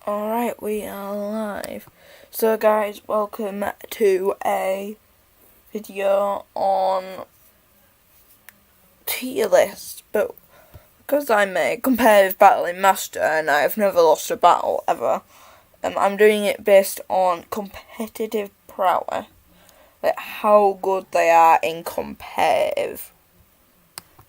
Alright, we are live. So guys, welcome to a video on tier list, but because I'm a competitive battling master and I've never lost a battle ever, I'm doing it based on competitive prowess, like how good they are in competitive.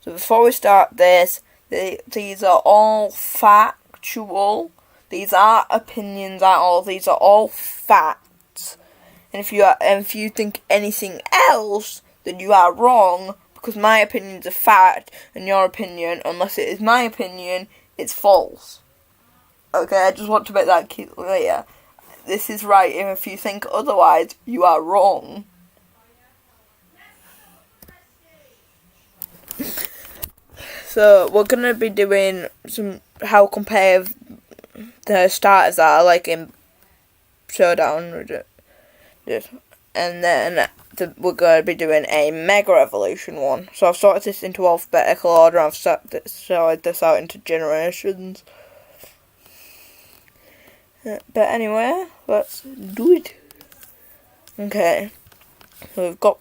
So before we start this, these are all factual. These are opinions at all. These are all facts. And if you think anything else, then you are wrong, because my opinion's a fact, and your opinion, unless it is my opinion, it's false. Okay, I just want to make that clear. This is right, and if you think otherwise, you are wrong. So we're gonna be doing some how competitive the starters are, like in Showdown, and then we're going to be doing a Mega Evolution one. So I've sorted this into alphabetical order, and I've sorted this out into generations. But anyway, let's do it. Okay, so we've got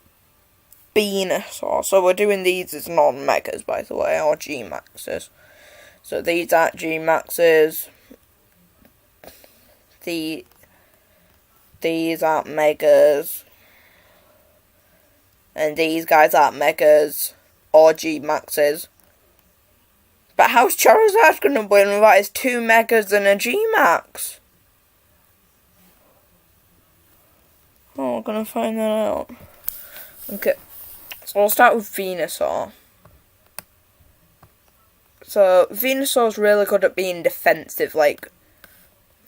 Venusaur. So we're doing these as non-Megas, by the way, or G-Maxes. So these aren't G-Maxes. These aren't Megas, and these guys aren't Megas or G-Maxes. But how's Charizard gonna win without his 2 Megas and a G-Max? Oh, we're gonna find that out. Okay, so we'll start with Venusaur. So Venusaur's really good at being defensive, like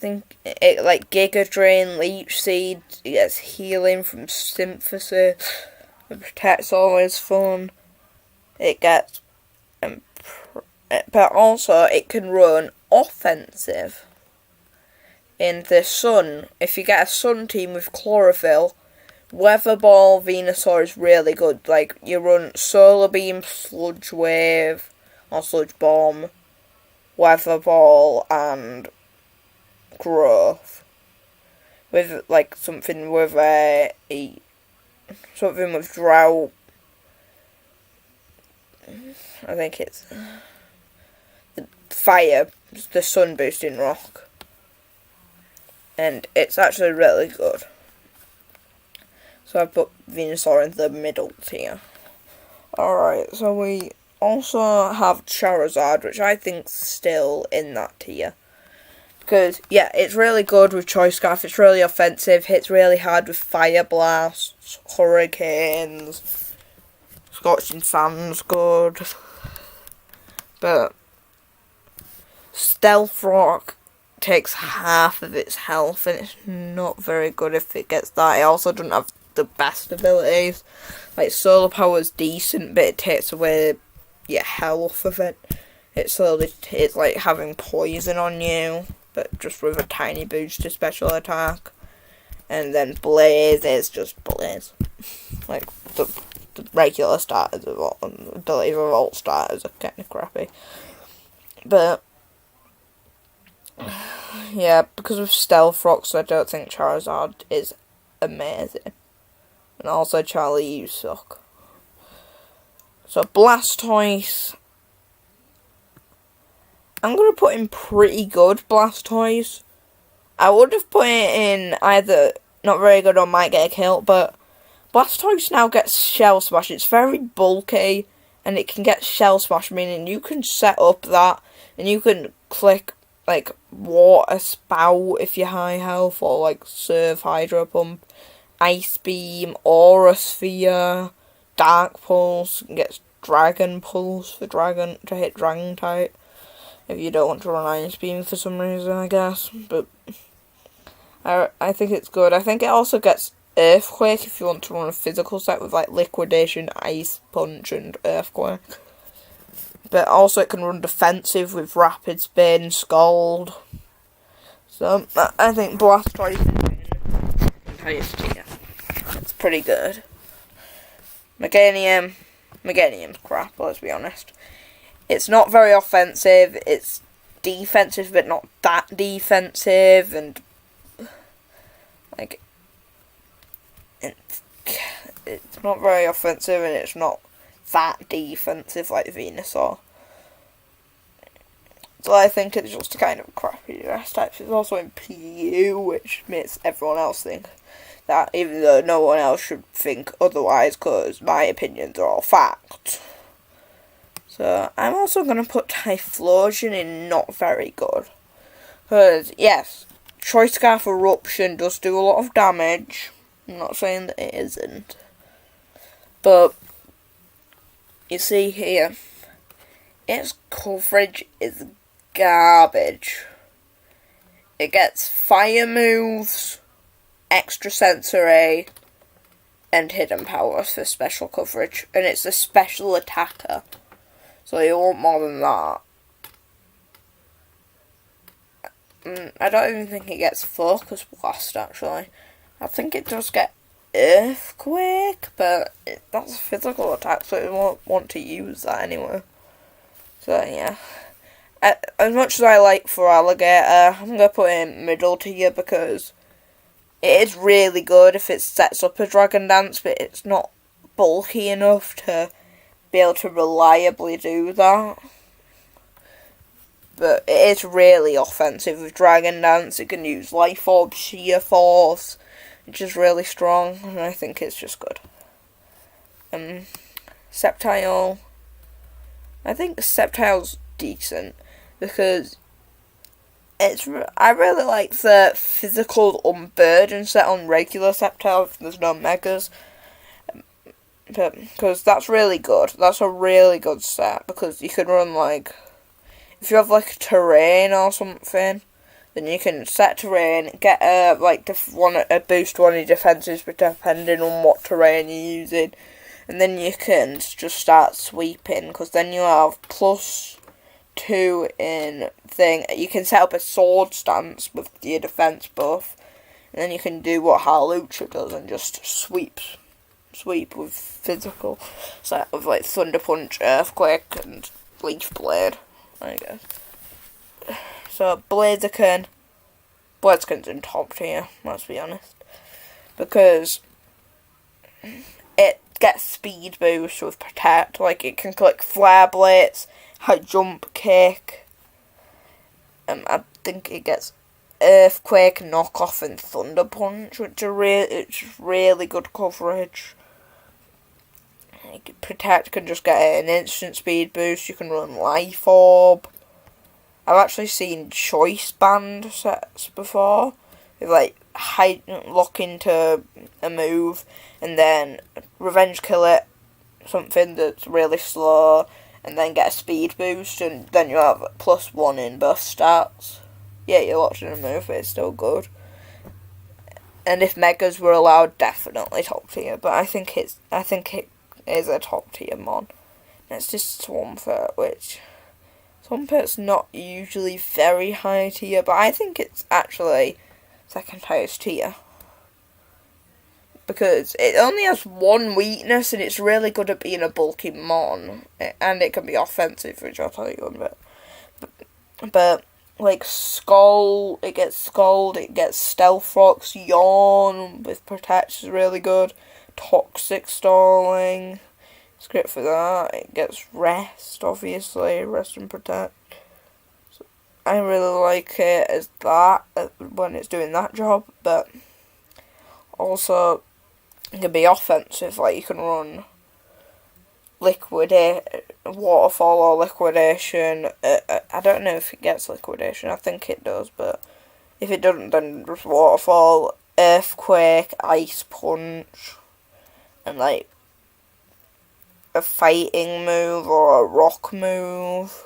Giga Drain, Leech Seed, it gets healing from Synthesis, it protects always fun, it gets, but also it can run offensive. In the Sun, if you get a Sun team with Chlorophyll, Weather Ball Venusaur is really good. Like, you run Solar Beam, Sludge Wave, or Sludge Bomb, Weather Ball, and Growth, with like something with Drought. I think it's the Fire, the Sun boosting rock, and it's actually really good. So I put Venusaur in the middle tier. Alright, so we also have Charizard, which I think's still in that tier. Because, yeah, it's really good with Choice Scarf, it's really offensive, hits really hard with Fire Blasts, Hurricanes, Scorching Sand's good. But Stealth Rock takes half of its health, and it's not very good if it gets that. It also doesn't have the best abilities. Like, Solar Power's decent, but it takes away your health of it. It's like having poison on you, but just with a tiny boost to special attack. And then Blaze is just Blaze. Like, the regular starters of all, the Evolve starters are kind of crappy. But, yeah, because of Stealth Rocks, I don't think Charizard is amazing. And also, Charlie, you suck. So, Blastoise, I'm going to put in pretty good Blastoise. I would have put it in either not very good or might get a kill, but Blastoise now gets Shell Smash. It's very bulky, and it can get Shell Smash, meaning you can set up that, and you can click, like, Water Spout if you're high health, or, like, Surf Hydro Pump, Ice Beam, Aura Sphere, Dark Pulse, and gets Dragon Pulse for to hit Dragon type. If you don't want to run Ice Beam for some reason, I guess. But I think it's good. I think it also gets Earthquake if you want to run a physical set with, like, Liquidation, Ice Punch, and Earthquake. But also it can run defensive with Rapid Spin, Scald. So I think Blastoise is in the highest tier. It's pretty good. Meganium's crap, let's be honest. It's not very offensive, it's defensive but not that defensive, and like it's not very offensive and it's not that defensive like Venusaur. So I think it's just a kind of crappy dress type. It's also in PU, which makes everyone else think that, even though no one else should think otherwise, because my opinions are all fact. So I'm also going to put Typhlosion in not very good. Because, yes, Choice Scarf Eruption does do a lot of damage. I'm not saying that it isn't. But, you see here, its coverage is garbage. It gets fire moves, extra sensory, and hidden power for special coverage. And it's a special attacker. So you want more than that. I don't even think it gets Focus Blast, actually. I think it does get Earthquake, but that's a physical attack, so you won't want to use that anyway. So, yeah. As much as I like Feraligatr, I'm going to put it in middle tier because it is really good if it sets up a Dragon Dance, but it's not bulky enough to be able to reliably do that. But it is really offensive with Dragon Dance. It can use Life Orb, Sheer Force, which is really strong, and I think it's just good. Sceptile. I think Sceptile's decent because I really like the physical Unburden set on regular Sceptile if there's no Megas. But because that's really good. That's a really good set because you can run like, if you have like a terrain or something, then you can set terrain, get a boost one of your defenses depending on what terrain you're using, and then you can just start sweeping because then you have +2 in thing. You can set up a sword stance with your defense buff, and then you can do what Hawlucha does and just sweep with physical set of like Thunder Punch, Earthquake, and Leaf Blade, I guess. So Blaziken's in top tier, let's be honest, because it gets speed boost with Protect. Like it can click Flare Blitz, High Jump Kick. I think it gets Earthquake, Knockoff, and Thunder Punch, which are it's really good coverage. Protect can just get an instant speed boost. You can run Life Orb. I've actually seen Choice Band sets before. With like lock into a move and then Revenge Kill it, something that's really slow, and then get a speed boost, and then you have +1 in both stats. Yeah, you're watching a move, but it's still good. And if Megas were allowed, definitely top tier. But I think it is a top tier mon. It's just Swampert, which Swampert's not usually very high tier, but I think it's actually second highest tier. Because it only has one weakness, and it's really good at being a bulky mon. And it can be offensive, which I'll tell you in a bit. But like Scald, it gets Stealth Rocks, Yawn with Protect is really good. Toxic Stalling, it's great for that. It gets Rest, obviously, Rest and Protect. So I really like it as that when it's doing that job, but also it can be offensive. Like you can run Waterfall or Liquidation. I don't know if it gets Liquidation. I think it does, but if it doesn't, then just Waterfall, Earthquake, Ice Punch, and like a fighting move or a rock move,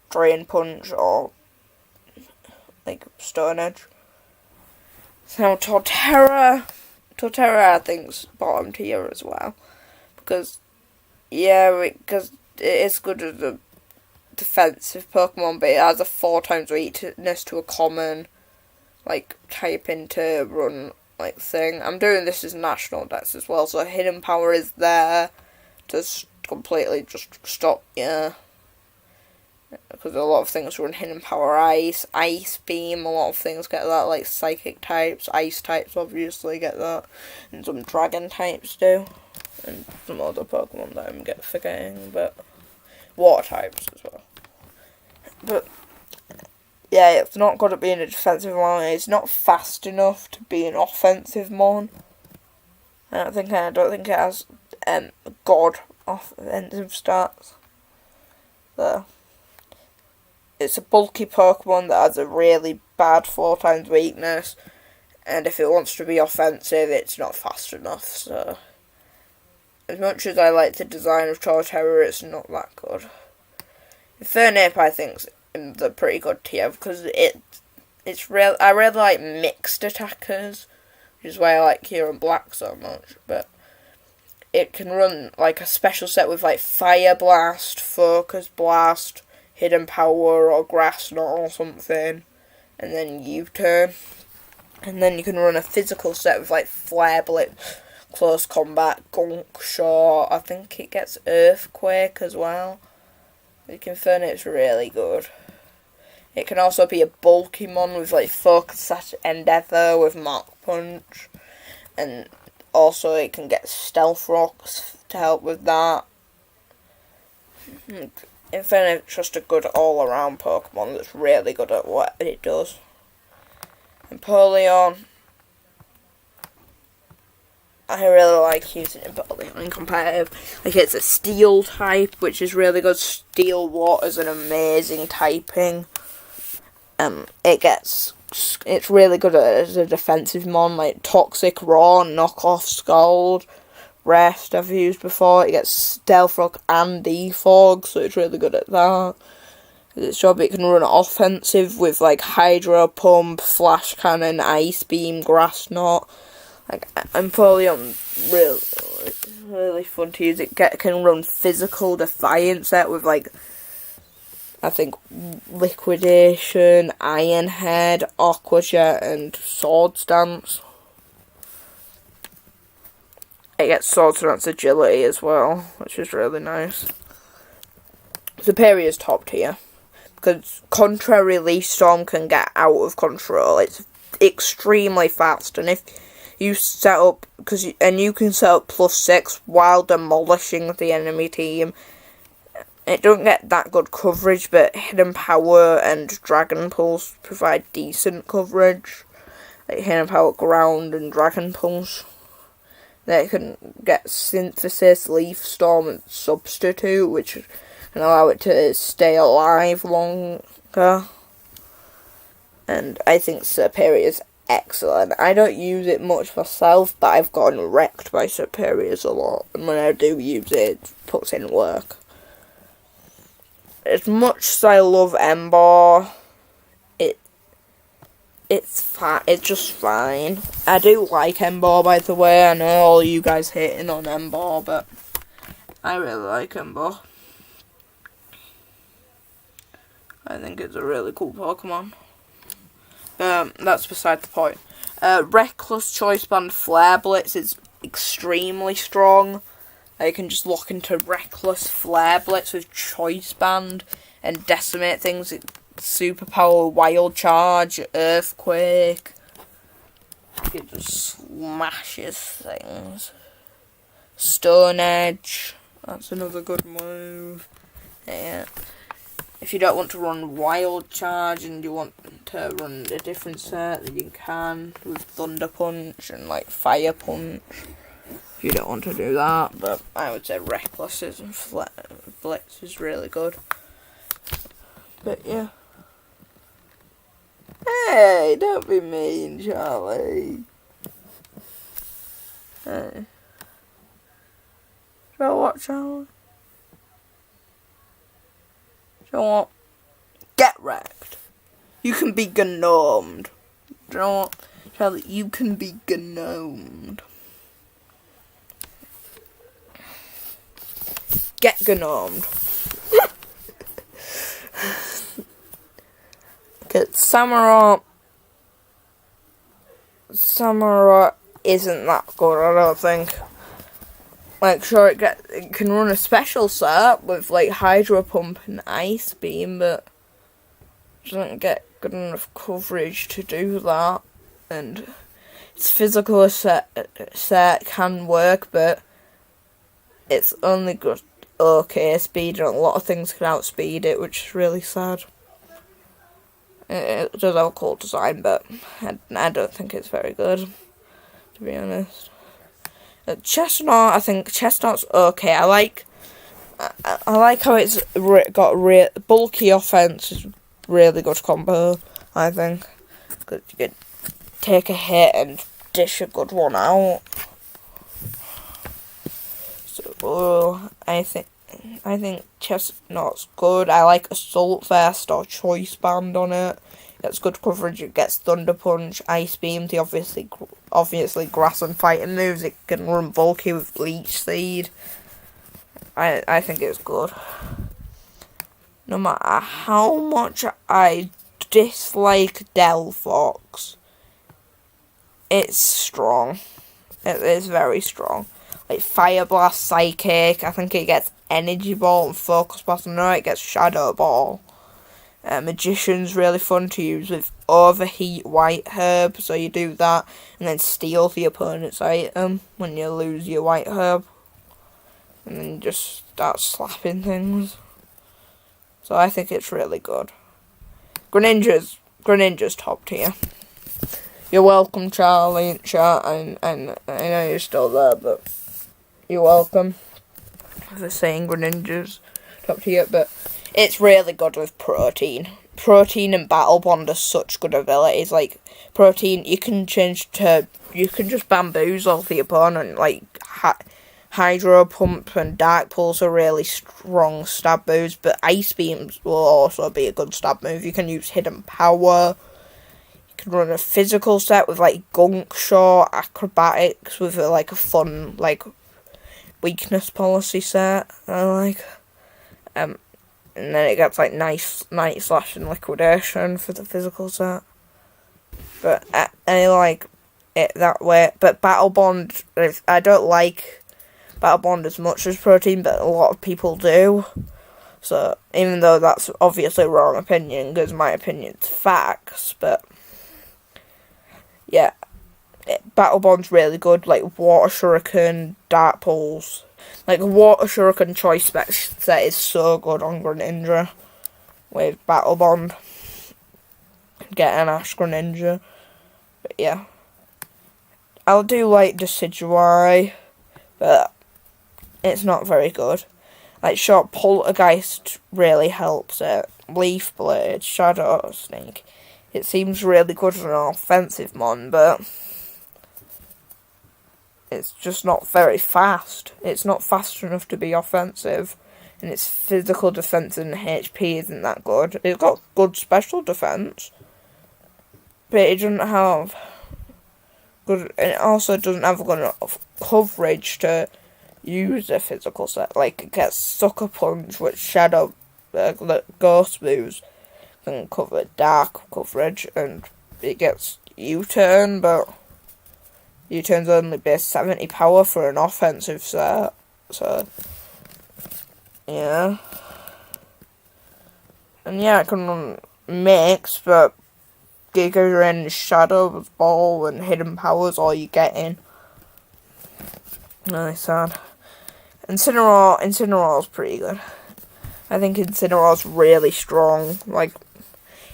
Drain Punch, or like Stone Edge. So Torterra I think's bottom tier as well, because it is good as a defensive Pokemon, but it has a 4 times weakness to a common like type into run like thing. I'm doing this as national decks as well, so hidden power is there to completely just stop because a lot of things run Hidden Power Ice, Ice Beam, a lot of things get that, like Psychic types, Ice types obviously get that, and some Dragon types do, and some other Pokemon that I'm forgetting, but Water types as well. But yeah, it's not good at being a defensive mon, it's not fast enough to be an offensive mon. I don't think it has god offensive stats. So it's a bulky Pokemon that has a really bad 4x weakness, and if it wants to be offensive, it's not fast enough. So as much as I like the design of Torterra, it's not that good. Infernape, I think's in the pretty good tier because it's real. I really like mixed attackers, which is why I like Kieran Black so much. But it can run like a special set with like Fire Blast, Focus Blast, Hidden Power, or Grass Knot or something, and then U-turn. And then you can run a physical set with like Flare Blitz, Close Combat, Gunk Shot. I think it gets Earthquake as well. Infernape's really good. It can also be a bulky mon with like Focus Endeavour with Mark Punch, and also it can get Stealth Rocks to help with that. Infernape's just a good all-around Pokemon that's really good at what it does. Empoleon, I really like using Empoleon in competitive. Like, it's a Steel type, which is really good. Steel Water's an amazing typing. It's really good as a defensive mon, like Toxic Raw, Knockoff Scald, Rest I've used before. It gets Stealth Rock and Defog, so it's really good at that. Its job, it can run offensive with like Hydro Pump, Flash Cannon, Ice Beam, Grass Knot. Like, Empoleon, really fun to use. It can run physical Defiant set with like, I think, Liquidation, Iron Head, Aqua Jet, and Swords Dance. It gets Swords Dance agility as well, which is really nice. Superior's top tier, because contrary Leaf Storm can get out of control. It's extremely fast, and if you set up, you can set up +6 while demolishing the enemy team. It don't get that good coverage, but Hidden Power and Dragon Pulse provide decent coverage. Like Hidden Power Ground and Dragon Pulse. They can get Synthesis, Leaf Storm, and Substitute, which can allow it to stay alive longer. And I think Superior's excellent. I don't use it much myself, but I've gotten wrecked by Superiors a lot, and when I do use it, it puts in work. As much as I love Ember, it's just fine. I do like Ember, by the way. I know all you guys hating on Ember, but I really like Ember. I think it's a really cool Pokemon. That's beside the point. Reckless Choice Band Flare Blitz is extremely strong. You can just lock into Reckless Flare Blitz with Choice Band and decimate things. Superpower, Wild Charge, Earthquake. It just smashes things. Stone Edge, that's another good move. Yeah. If you don't want to run Wild Charge and you want to run a different set, then you can with Thunder Punch and like Fire Punch. If you don't want to do that, but I would say Reckless and Blitz is really good. But yeah. Hey, don't be mean, Charlie. Hey. So what, Charlie? So what? Get wrecked. You can be gnomed. Do you know what? Charlie, you can be gnomed. Get gnomed. Get Samurott. Samurott isn't that good, I don't think. Like, sure, it can run a special set with, like, Hydro Pump and Ice Beam, but it doesn't get good enough coverage to do that. And its physical set can work, but it's only got okay speed, and a lot of things can outspeed it, which is really sad. It does have a cool design, but I don't think it's very good, to be honest. Chestnut, I think Chestnut's okay. I like how it's got bulky offense. Is really good combo, I think. Cause you could take a hit and dish a good one out. So I think Chestnut's good. I like Assault Vest or Choice Band on it. Gets good coverage. It gets Thunder Punch, Ice Beam, the obviously grass and fighting moves. It can run bulky with Leech Seed. I think it's good. No matter how much I dislike Delphox, it's strong. It is very strong. Like Fire Blast, Psychic. I think it gets Energy Ball and Focus Blast. I know it gets Shadow Ball. Magician's really fun to use with Overheat White Herb, so you do that and then steal the opponent's item when you lose your White Herb, and then you just start slapping things. So I think it's really good. Greninja's top tier. You're welcome, Charlie in chat, and I know you're still there, but you're welcome for saying Greninja's top tier, but it's really good with Protein. Protein and Battle Bond are such good abilities. Like, Protein, you can just bamboozle the opponent. Like, Hydro Pump and Dark Pulse are really strong stab moves, but Ice Beams will also be a good stab move. You can use Hidden Power. You can run a physical set with, like, Gunk Shot, Acrobatics with, like, a fun, like, weakness policy set. I like. And then it gets like Night Slash and Liquidation for the physical set. But I like it that way. But Battle Bond, I don't like Battle Bond as much as Protein, but a lot of people do. So even though that's obviously a wrong opinion, because my opinion's facts, but yeah, Battle Bond's really good. Like Water Shuriken, Dark Pulse. Like, Water Shuriken Choice Spec set is so good on Greninja with Battle Bond. Get an Ash Greninja. But yeah. I'll do, like, Decidueye, but it's not very good. Like, Short Poltergeist really helps it. Leaf Blade, Shadow Snake. It seems really good as an offensive mon, but it's just not very fast. It's not fast enough to be offensive. And its physical defense and HP isn't that good. It's got good special defense, but it doesn't have good. And it also doesn't have good enough coverage to use a physical set. Like, it gets Sucker Punch, which Shadow Ghost moves can cover dark coverage, and it gets U-turn, but U-turn's only base 70 power for an offensive set, so yeah. And yeah, I can run mix, but Giga Drain, Shadow Ball, and Hidden Power's all you get in. Really sad. Incineroar's pretty good. I think Incineroar's really strong. Like,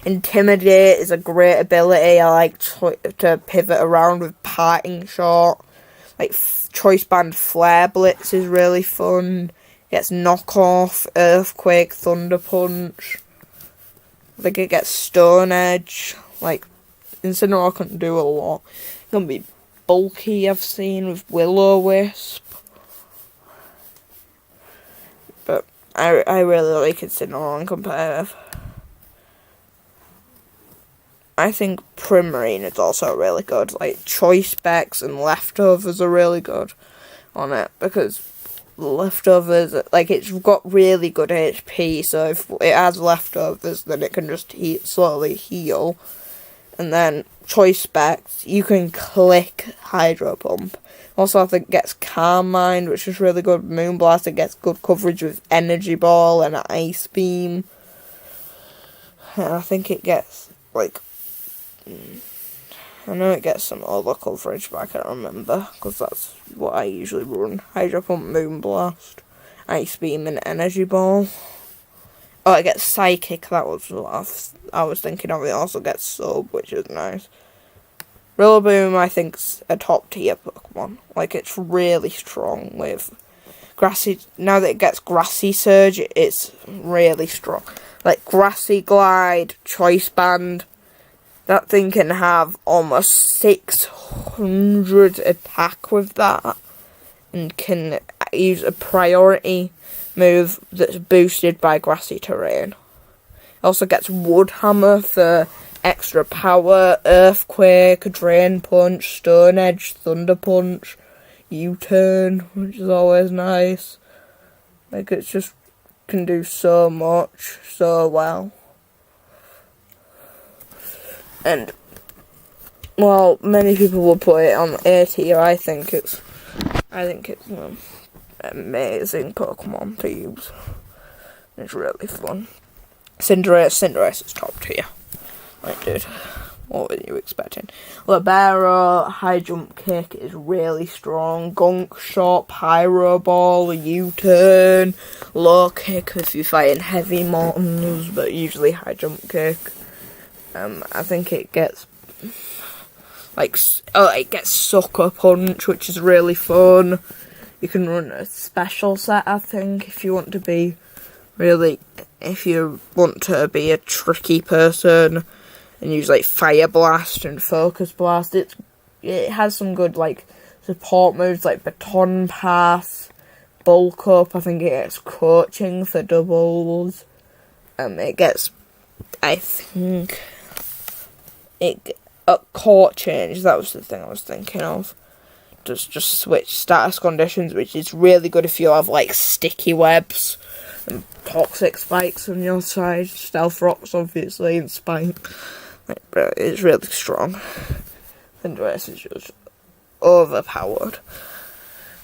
Intimidate is a great ability. I like to pivot around with Parting Shot. Like, Choice Band Flare Blitz is really fun. Gets Knockoff, Earthquake, Thunder Punch. I think it gets Stone Edge. Like, Incineroar can do a lot. It can be bulky, I've seen, with Will-O-Wisp. But I really like Incineroar in competitive. I think Primarine is also really good. Like, Choice Specs and Leftovers are really good on it, because Leftovers, like, it's got really good HP, so if it has Leftovers, then it can just slowly heal. And then choice specs, you can click Hydro Pump. Also, I think it gets Calm Mind, which is really good. Moonblast, it gets good coverage with Energy Ball and Ice Beam. And I think it gets, like, I know it gets some other coverage, but I can't remember, because that's what I usually run. Hydro Pump, Moonblast, Ice Beam, and Energy Ball. Oh, it gets Psychic, that was what I was thinking of. It also gets Sub, which is nice. Rillaboom, I think's a top tier Pokemon. Like, it's really strong with Grassy. Now that it gets Grassy Surge, it's really strong. Like, Grassy Glide, Choice Band, that thing can have almost 600 attack with that. And can use a priority move that's boosted by Grassy Terrain. It also gets Wood Hammer for extra power, Earthquake, Drain Punch, Stone Edge, Thunder Punch, U-Turn, which is always nice. Like, it just can do so much, so well. And, well, many people will put it on A tier. I think it's an amazing Pokemon to use. It's really fun. Cinderace is top tier. Like, dude, what were you expecting? Libero, High Jump Kick is really strong. Gunk Shot, Pyro Ball, U-Turn, Low Kick if you're fighting heavy Mortons, but usually High Jump Kick. I think it gets, it gets Sucker Punch, which is really fun. You can run a special set, I think, if you want to be a tricky person and use like Fire Blast and Focus Blast. It has some good like support moves like Baton Pass, Bulk Up. I think it gets Coaching for doubles. It gets, I think, Court Change. That was the thing I was thinking of. Just switch status conditions, which is really good if you have like sticky webs and toxic spikes on your side. Stealth Rocks, obviously, and Spike. But it's really strong. Cinderace is just overpowered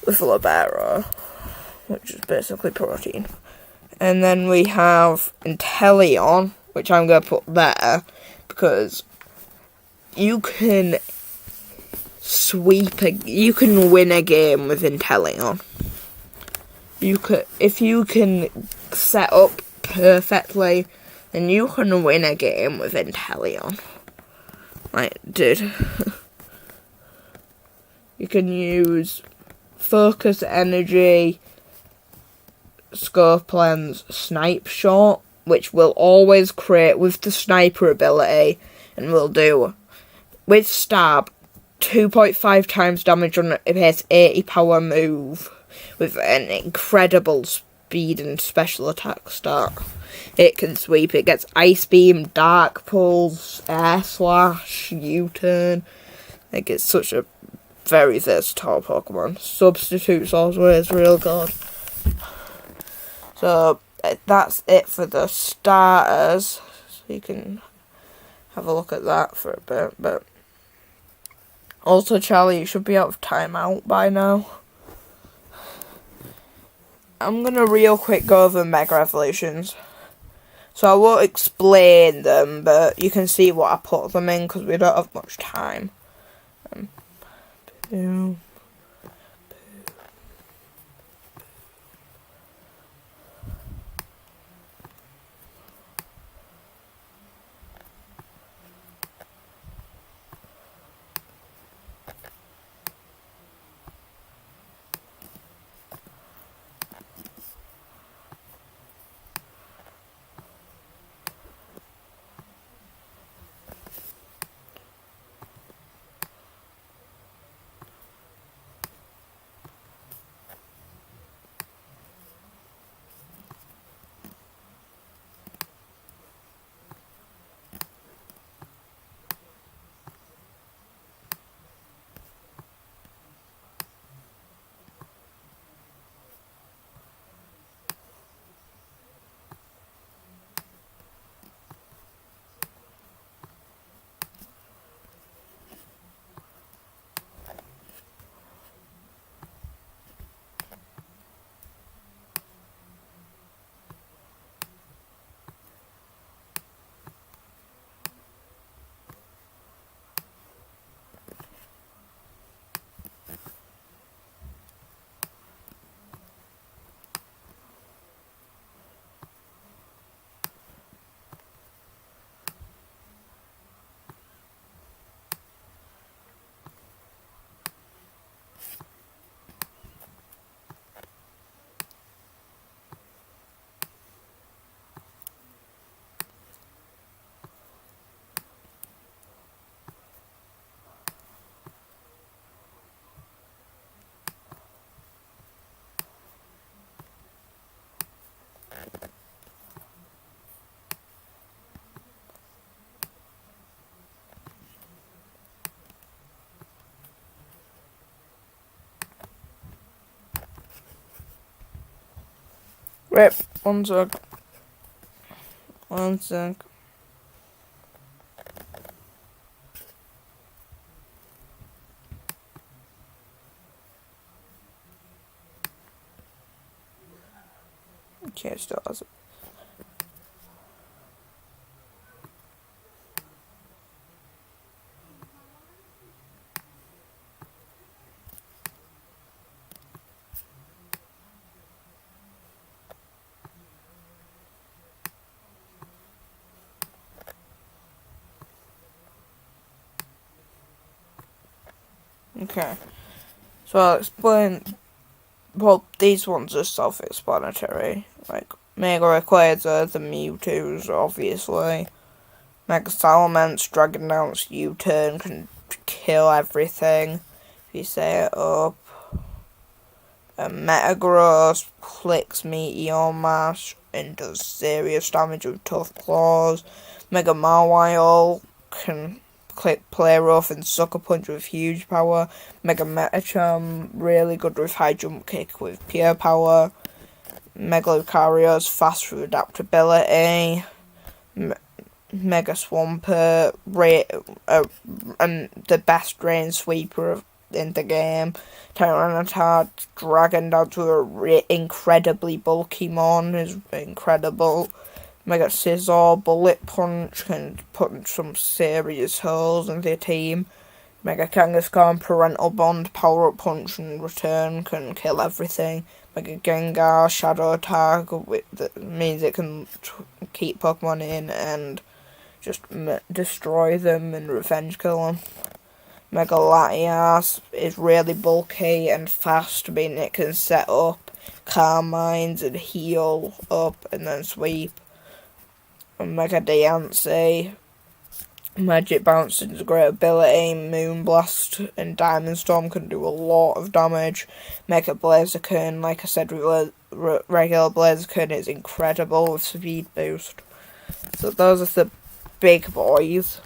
with Libero, which is basically protein. And then we have Inteleon, which I'm going to put there, because you can you can win a game with Inteleon. If you can set up perfectly, then you can win a game with Inteleon. Like, dude. You can use Focus Energy, Scope Lens, Snipe Shot, which will always crit with the Sniper ability, and will do, with Stab, 2.5 times damage on a base 80 power move with an incredible speed and special attack stat. It can sweep. It gets Ice Beam, Dark Pulse, Air Slash, U-Turn. Like, it's such a very versatile Pokemon. Substitute's always real good. So that's it for the starters. So you can have a look at that for a bit, but also, Charlie, you should be out of timeout by now. I'm gonna real quick go over Mega Evolutions. So I won't explain them, but you can see what I put them in because we don't have much time. Rip, one sec. One sec. Okay, it still has it. Okay, so I'll explain. Well, these ones are self-explanatory. Like, Mega Rayquaza, the Mewtwo's, obviously. Mega Salamence, Dragon Dance, U-Turn can kill everything if you say it up. Metagross clicks Meteor Mash and does serious damage with Tough Claws. Mega Mawile can click Play Rough and Sucker Punch with huge power. Mega Metacham, really good with High Jump Kick with pure power. Mega Lucario's fast with adaptability. Mega Swampert, and the best Rain Sweeper in the game. Tyranitar, Dragon Dance with a incredibly bulky Mon is incredible. Mega Scizor, Bullet Punch can put some serious holes into your team. Mega Kangaskhan, Parental Bond, Power Up Punch and Return can kill everything. Mega Gengar, Shadow Tag, that means it can keep Pokemon in and just destroy them and revenge kill them. Mega Latias is really bulky and fast, meaning it can set up Carmines and heal up and then sweep. And Mega Diancie, Magic Bounce is a great ability. Moonblast and Diamond Storm can do a lot of damage. Mega Blaziken, like I said, regular Blaziken is incredible with speed boost. So those are the big boys.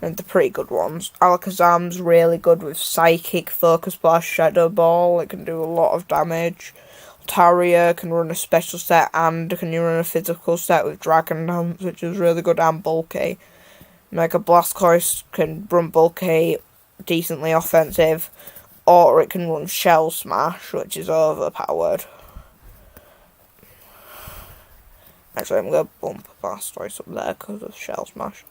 And the pretty good ones. Alakazam's really good with Psychic, Focus Blast, Shadow Ball. It can do a lot of damage. Altaria can run a special set and can run a physical set with Dragon Dance, which is really good and bulky. Mega Blastoise can run bulky, decently offensive, or it can run Shell Smash, which is overpowered. Actually, I'm going to bump Blastoise up there because of Shell Smash.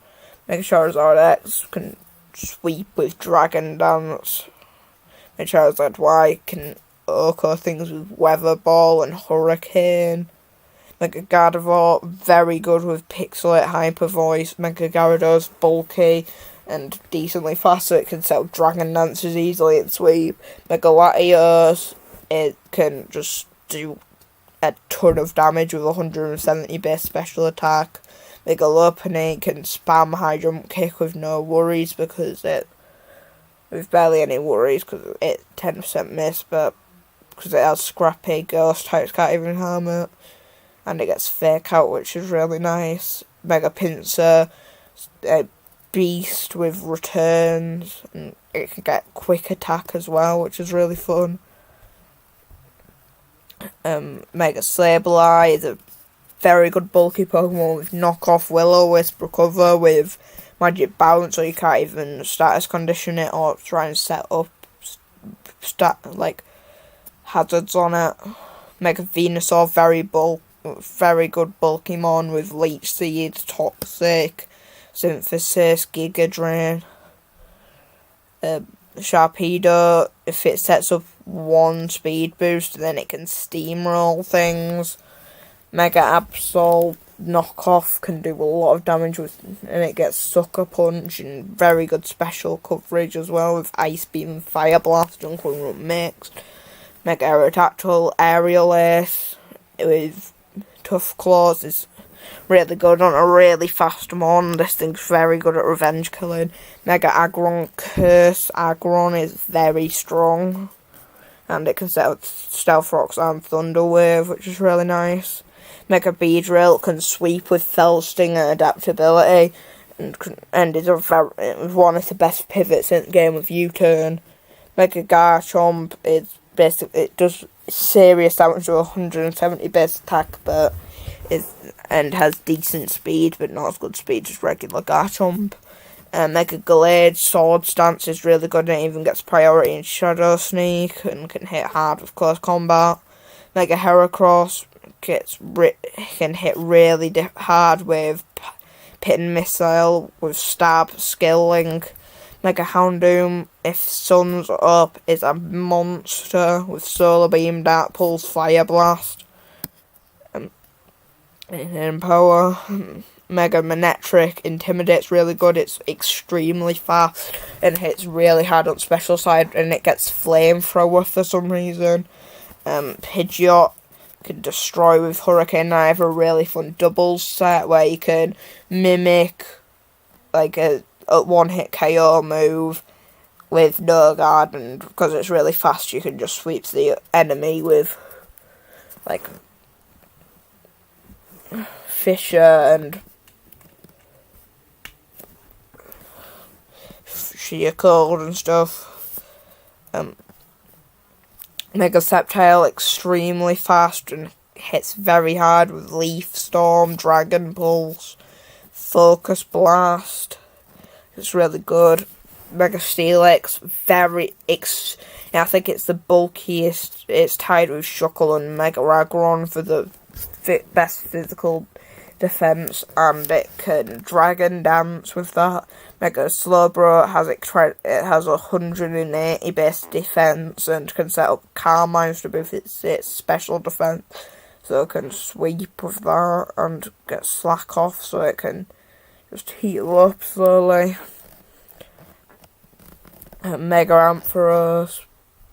Mega Charizard X can sweep with Dragon Dance. Mega Charizard Y can OHKO things with Weather Ball and Hurricane. Mega Gardevoir, very good with Pixelate Hyper Voice. Mega Gyarados, bulky and decently fast, so it can set up Dragon Dances easily and sweep. Mega Latios, it can just do a ton of damage with 170 base special attack. Mega Lopunny can spam High Jump Kick with no worries because with barely any worries because it 10% miss, but because it has Scrappy, Ghost types can't even harm it. And it gets Fake Out, which is really nice. Mega Pinsir, a beast with returns, and it can get quick attack as well, which is really fun. Mega Sableye is a very good bulky Pokemon with knockoff Will-O-Wisp, recover with Magic Bounce, so you can't even status condition it or try and set up hazards on it. Mega Venusaur, very good bulky Mon with Leech Seed, Toxic, Synthesis, Giga Drain. Sharpedo, if it sets up one speed boost, then it can steamroll things. Mega Absol, knockoff, can do a lot of damage and it gets Sucker Punch and very good special coverage as well with Ice Beam and Fire Blast, Junkling Run mixed. Mega Aerodactyl, Aerial Ace with Tough Claws is really good on a really fast Mon. This thing's very good at revenge killing. Mega Aggron, Curse Aggron is very strong, and it can set up Stealth Rocks and Thunder Wave, which is really nice. Mega Beedrill can sweep with Fell Sting and adaptability, and is one of the best pivots in the game with U-Turn. Mega Garchomp is it does serious damage to 170 base attack, but and has decent speed, but not as good speed as regular Garchomp. Mega Gallade Sword Stance is really good, and it even gets priority in Shadow Sneak and can hit hard with close combat. Mega Heracross can hit really hard with Pit and Missile, with Stab, Skill-Link. Mega Houndoom, if Sun's up, is a monster with Solar Beam, Dark Pulse, Fire Blast. In power, Mega Manectric Intimidate's really good. It's extremely fast and hits really hard on special side, and it gets Flamethrower for some reason. Pidgeot can destroy with Hurricane. I have a really fun doubles set where you can mimic like a one-hit KO move with no guard, and because it's really fast, you can just sweep the enemy with like Fisher and Sheer Cold and stuff. Mega Sceptile, extremely fast and hits very hard with Leaf Storm, Dragon Pulse, Focus Blast. It's really good. Mega Steelix, I think it's the bulkiest. It's tied with Shuckle and Mega Ragron for the best physical defense, and it can Dragon Dance with that. Mega Slowbro has 180 base defense and can set up Carmines to boost its special defense, so it can sweep with that and get Slack off, so it can just heal up slowly. Mega Ampharos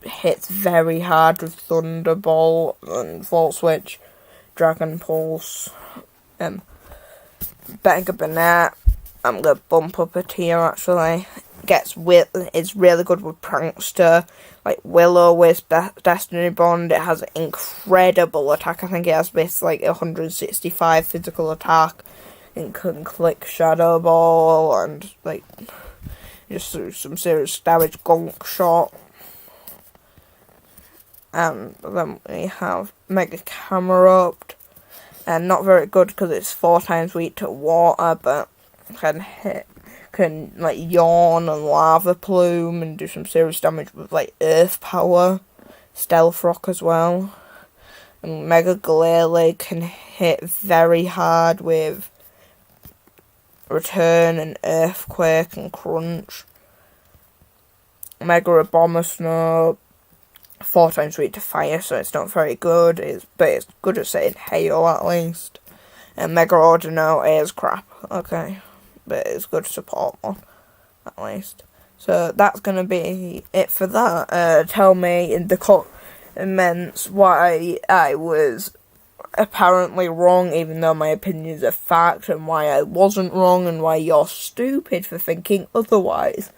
hits very hard with Thunderbolt and Volt Switch, Dragon Pulse. Mega Banette, I'm gonna bump up a tier actually. It's really good with Prankster, like Will-O-Wisp, Destiny Bond. It has incredible attack. I think it has like 165 physical attack. It can click Shadow Ball and like just some serious damage. Gunk Shot. And then we have Mega Camerupt. And not very good because it's 4 times weak to water, but can like Yawn and Lava Plume and do some serious damage with like Earth Power, Stealth Rock as well. And Mega Glalie can hit very hard with Return and Earthquake and Crunch. Mega Abomasnow, 4 times weak to fire, so it's not very good, but it's good at setting hail at least. And Mega Ordino is crap, okay, but it's good support one, at least. So that's going to be it for that. Tell me in the comments why I was apparently wrong, even though my opinion is a fact, and why I wasn't wrong, and why you're stupid for thinking otherwise.